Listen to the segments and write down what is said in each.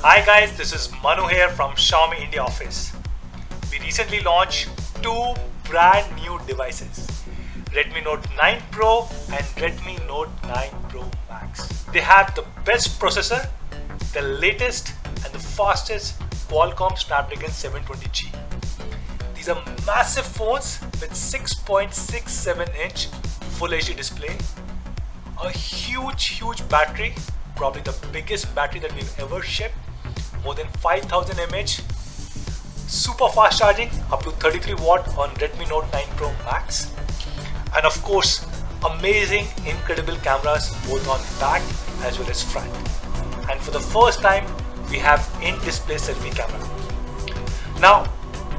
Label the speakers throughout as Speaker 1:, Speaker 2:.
Speaker 1: Hi guys, this is Manu here from Xiaomi India office. We recently launched two brand new devices, Redmi Note 9 Pro and Redmi Note 9 Pro Max. They have the best processor, the latest and the fastest Qualcomm Snapdragon 720G. These are massive phones with 6.67-inch Full HD display, a huge battery, probably the biggest battery that we've ever shipped, more than 5000 mAh, super fast charging up to 33 watt on Redmi Note 9 Pro Max, and of course amazing incredible cameras both on back as well as front. And for the first time we have in-display selfie camera. Now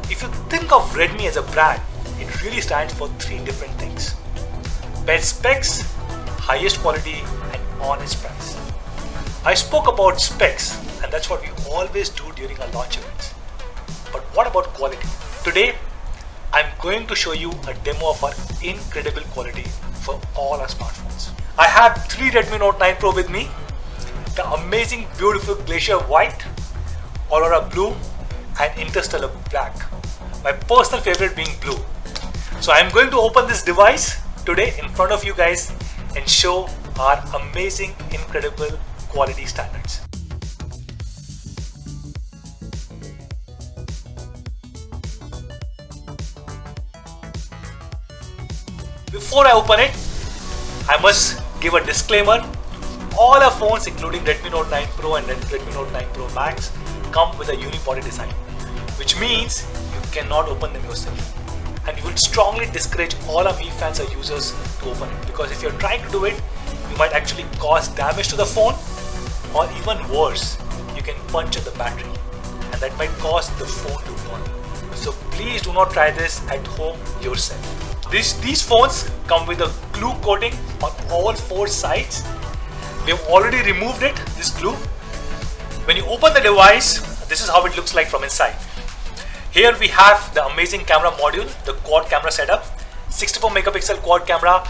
Speaker 1: if you think of Redmi as a brand, it really stands for three different things: best specs, highest quality and honest price. I spoke about specs, and that's what we always do during our launch events. But what about quality? Today, I'm going to show you a demo of our incredible quality for all our smartphones. I have three Redmi Note 9 Pro with me, the amazing beautiful Glacier White, Aurora Blue and Interstellar Black. My personal favorite being blue. So I'm going to open this device today in front of you guys and show our amazing, incredible quality standards. Before I open it, I must give a disclaimer. All our phones, including Redmi Note 9 Pro and Redmi Note 9 Pro Max, come with a unibody design, which means you cannot open them yourself. And we would strongly discourage all our Mi fans or users to open it, because if you're trying to do it, you might actually cause damage to the phone, or even worse, you can puncture the battery, and that might cause the phone to burn. So please do not try this at home yourself. These phones come with a glue coating on all four sides. We have already removed it, this glue. When you open the device, this is how it looks like from inside. Here we have the amazing camera module, the quad camera setup, 64 megapixel quad camera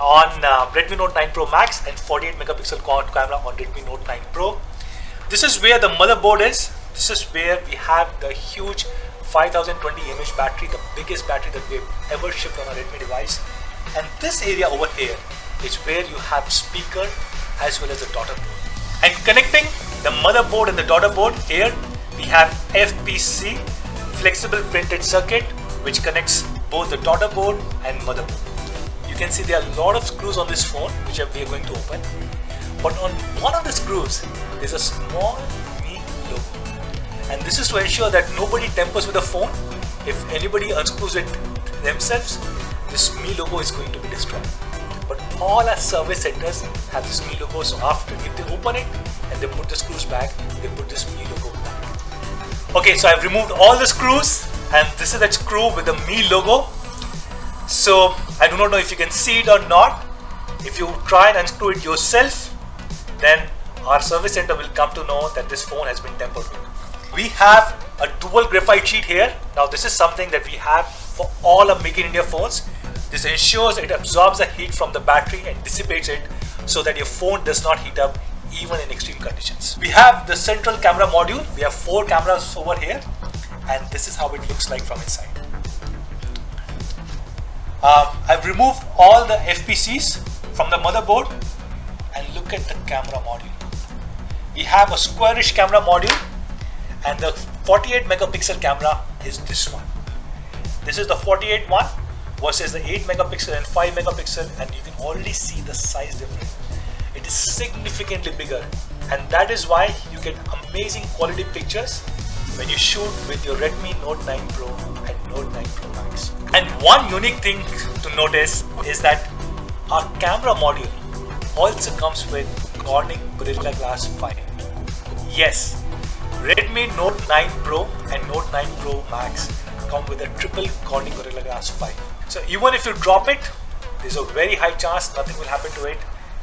Speaker 1: on Redmi Note 9 Pro Max and 48 megapixel quad camera on Redmi Note 9 Pro. This is where the motherboard is. This is where we have the huge 5020 mAh battery, the biggest battery that we've ever shipped on a Redmi device. And this area over here is where you have speaker as well as the daughter board. And connecting the motherboard and the daughter board, here we have FPC, flexible printed circuit, which connects both the daughter board and motherboard. You can see there are a lot of screws on this phone which we are going to open. But on one of the screws is a small Mi logo. And this is to ensure that nobody tampers with the phone. If anybody unscrews it themselves, this Mi logo is going to be destroyed. But all our service centers have this Mi logo, so after, if they open it and they put the screws back, they put this Mi logo back. Okay, so I've removed all the screws, and this is that screw with the Mi logo. So I do not know if you can see it or not. If you try and unscrew it yourself, then our service center will come to know that this phone has been tampered with. We have a dual graphite sheet here. Now this is something that we have for all our Make in India phones. This ensures it absorbs the heat from the battery and dissipates it so that your phone does not heat up even in extreme conditions. We have the central camera module. We have 4 cameras over here, and this is how it looks like from inside. I've removed all the FPCs from the motherboard, and look at the camera module. We have a squarish camera module, and the 48 megapixel camera is this one. This is the 48 one versus the 8 megapixel and 5 megapixel, and you can already see the size difference. It is significantly bigger, and that is why you get amazing quality pictures when you shoot with your Redmi Note 9 Pro and Note 9 Pro Max. And one unique thing to notice is that our camera module also comes with Corning Gorilla Glass 5. Yes, Redmi Note 9 Pro and Note 9 Pro Max come with a triple Corning Gorilla Glass 5. So even if you drop it, there's a very high chance nothing will happen to it.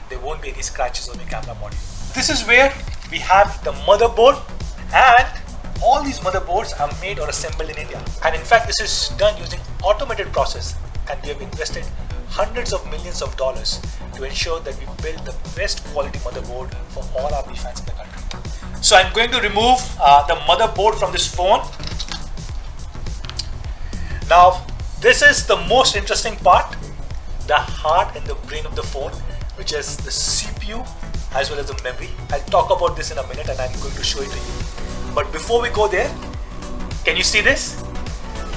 Speaker 1: There won't be any scratches on the camera module. This is where we have the motherboard, and all these motherboards are made or assembled in India. And in fact, this is done using automated process, and we have invested hundreds of millions of dollars to ensure that we build the best quality motherboard for all our Mi fans in the country. So I'm going to remove the motherboard from this phone. Now this is the most interesting part, the heart and the brain of the phone, which is the CPU as well as the memory. I'll talk about this in a minute and I'm going to show it to you. But before we go there, can you see this?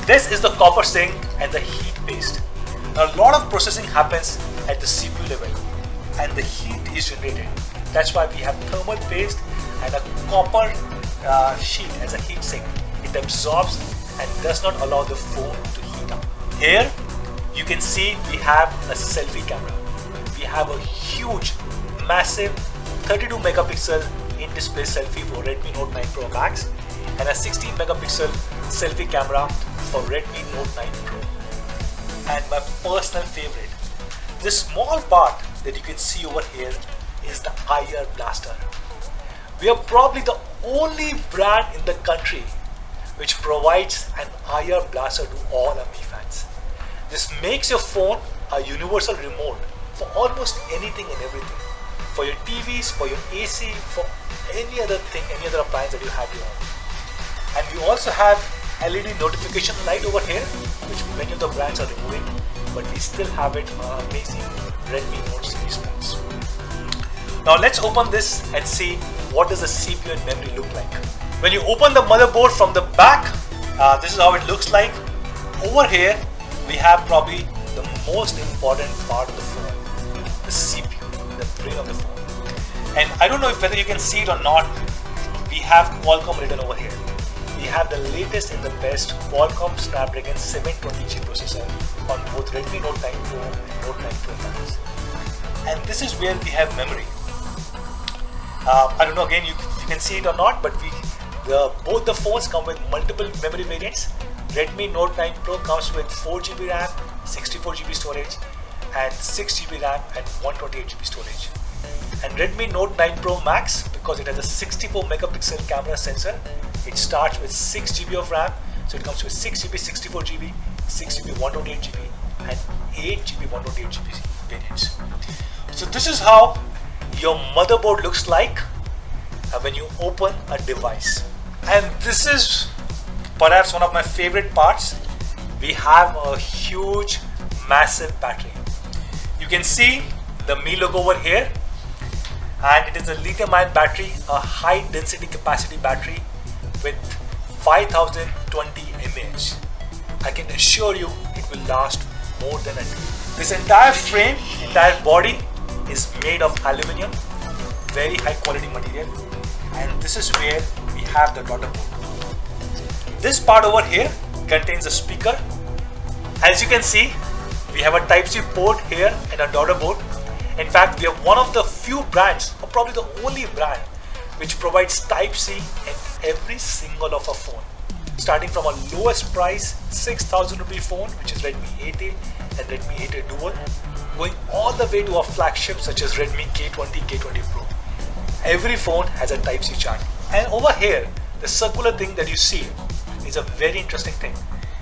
Speaker 1: This is the copper sink and the heat paste. Now, a lot of processing happens at the CPU level and the heat is generated. That's why we have thermal paste and a copper sheet as a heat sink. It absorbs and does not allow the phone to heat up. Here you can see we have a selfie camera. We have a huge, massive 32 megapixel in-display selfie for Redmi Note 9 Pro Max and a 16 megapixel selfie camera for Redmi Note 9 Pro. And my personal favorite, this small part that you can see over here is the IR blaster. We are probably the only brand in the country which provides an IR blaster to all our Mi fans. This makes your phone a universal remote for almost anything and everything. For your TVs, for your AC, for any other thing, any other appliance that you have your own. And we also have LED notification light over here, which many of the brands are removing, but we still have it on amazing Redmi Note series phones. Now let's open this and see what does the CPU and memory look like. When you open the motherboard from the back, this is how it looks like. Over here, we have probably the most important part of the phone, the CPU, the brain of the phone. And I don't know whether you can see it or not, we have Qualcomm written over here. We have the latest and the best Qualcomm Snapdragon 720G processor on both Redmi Note 9 Pro and Note 9 Pro Max. And this is where we have memory. I don't know again if you can see it or not, but both the phones come with multiple memory variants. Redmi Note 9 Pro comes with 4GB RAM, 64GB storage and 6GB RAM and 128GB storage. And Redmi Note 9 Pro Max, because it has a 64 megapixel camera sensor, it starts with 6GB of RAM, so it comes with 6GB, 64GB, 6GB, 128GB and 8GB, 128GB variants. So this is how your motherboard looks like when you open a device. And this is perhaps one of my favorite parts. We have a huge, massive battery. You can see the Mi logo over here, and it is a lithium-ion battery, a high-density capacity battery with 5020 mAh. I can assure you it will last more than a day. This entire frame, entire body is made of aluminum, very high quality material, and this is where we have the daughter board. This part over here contains a speaker. As you can see, we have a Type-C port here and a daughter board. In fact, we are one of the few brands, or probably the only brand, which provides Type-C in every single of our phone. Starting from our lowest price, 6,000 rupee phone, which is Redmi 8A and Redmi 8A Dual, going all the way to our flagships such as Redmi K20, K20 Pro. Every phone has a Type-C charger. And over here, the circular thing that you see is a very interesting thing.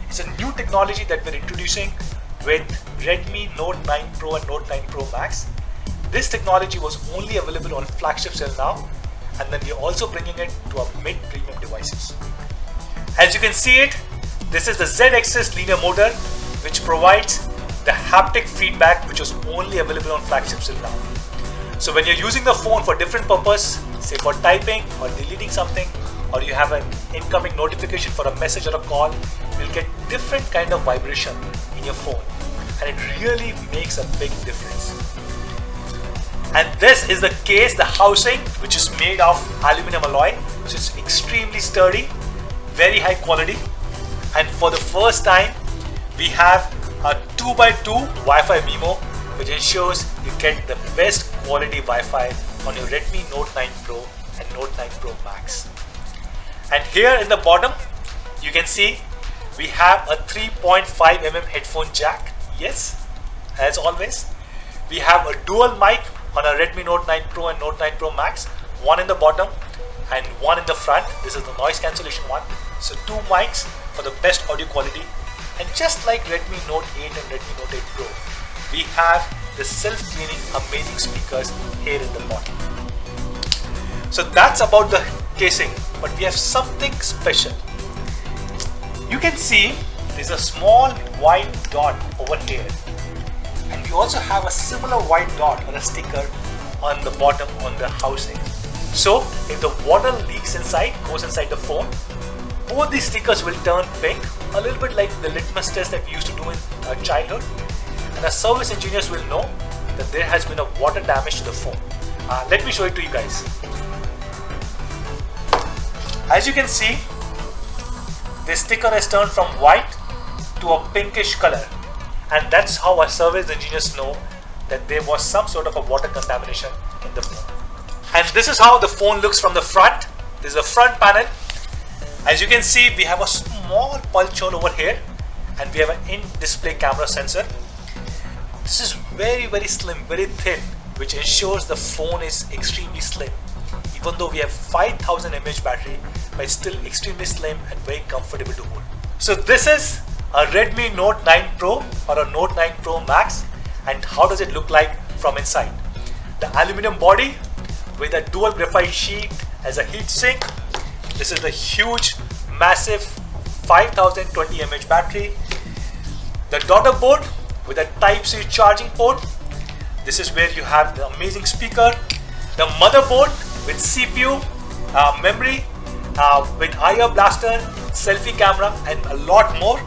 Speaker 1: It's a new technology that we're introducing with Redmi Note 9 Pro and Note 9 Pro Max. This technology was only available on flagship till now, and then we're also bringing it to our mid-premium devices. As you can see it, this is the Z-axis linear motor, which provides the haptic feedback which was only available on flagships till now. So when you're using the phone for different purpose, say for typing or deleting something, or you have an incoming notification for a message or a call, you'll get different kind of vibration in your phone, and it really makes a big difference. And this is the case, the housing, which is made of aluminum alloy, which is extremely sturdy, very high quality. And for the first time, we have a 2x2 Wi-Fi MIMO, which ensures you get the best quality Wi-Fi on your Redmi Note 9 Pro and Note 9 Pro Max. And here in the bottom, you can see we have a 3.5mm headphone jack. Yes, as always. We have a dual mic on a Redmi Note 9 Pro and Note 9 Pro Max, one in the bottom and one in the front. This is the noise cancellation one. So two mics for the best audio quality. And just like Redmi Note 8 and Redmi Note 8 Pro, we have the self-cleaning amazing speakers here in the bottom. So that's about the casing, but we have something special. You can see there's a small white dot over here, and we also have a similar white dot or a sticker on the bottom on the housing. So if the water leaks inside, goes inside the phone, both these stickers will turn pink, a little bit like the litmus test that we used to do in our childhood, and our service engineers will know that there has been a water damage to the phone. Let me show it to you guys. As you can see, this sticker has turned from white to a pinkish color, and that's how our service engineers know that there was some sort of a water contamination in the phone. And this is how the phone looks from the front. This is the front panel. As you can see, we have a small punch hole over here, and we have an in-display camera sensor. This is very, very slim, very thin, which ensures the phone is extremely slim. Even though we have 5000 mAh battery, but it's still extremely slim and very comfortable to hold. So this is a Redmi Note 9 Pro or a Note 9 Pro Max, and how does it look like from inside? The aluminum body with a dual graphite sheet as a heat sink. This is the huge, massive 5020 mAh battery. The daughter board with a Type-C charging port. This is where you have the amazing speaker. The motherboard with CPU, memory, with IR blaster, selfie camera, and a lot more.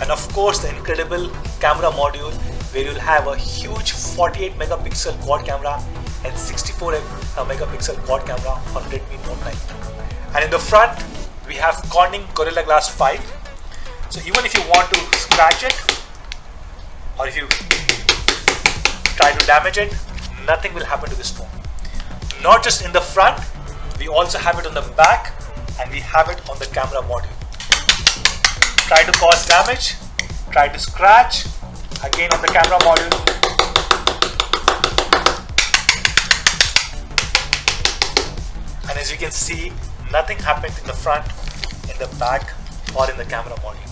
Speaker 1: And of course, the incredible camera module where you'll have a huge 48 megapixel quad camera and 64 megapixel quad camera on Redmi Note 9. And in the front, we have Corning Gorilla Glass 5. So even if you want to scratch it, or if you try to damage it, nothing will happen to this phone. Not just in the front, we also have it on the back, and we have it on the camera module. Try to cause damage, try to scratch, again on the camera module. And as you can see, nothing happened in the front, in the back, or in the camera module.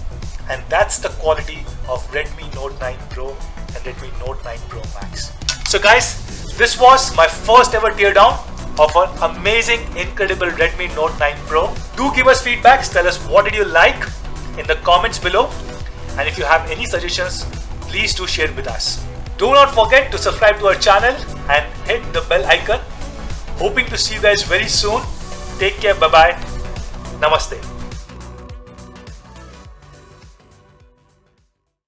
Speaker 1: And that's the quality of Redmi Note 9 Pro and Redmi Note 9 Pro Max. So guys, this was my first ever teardown of an amazing, incredible Redmi Note 9 Pro. Do give us feedbacks, tell us what did you like in the comments below. And if you have any suggestions, please do share with us. Do not forget to subscribe to our channel and hit the bell icon. Hoping to see you guys very soon. Take care, bye bye. Namaste.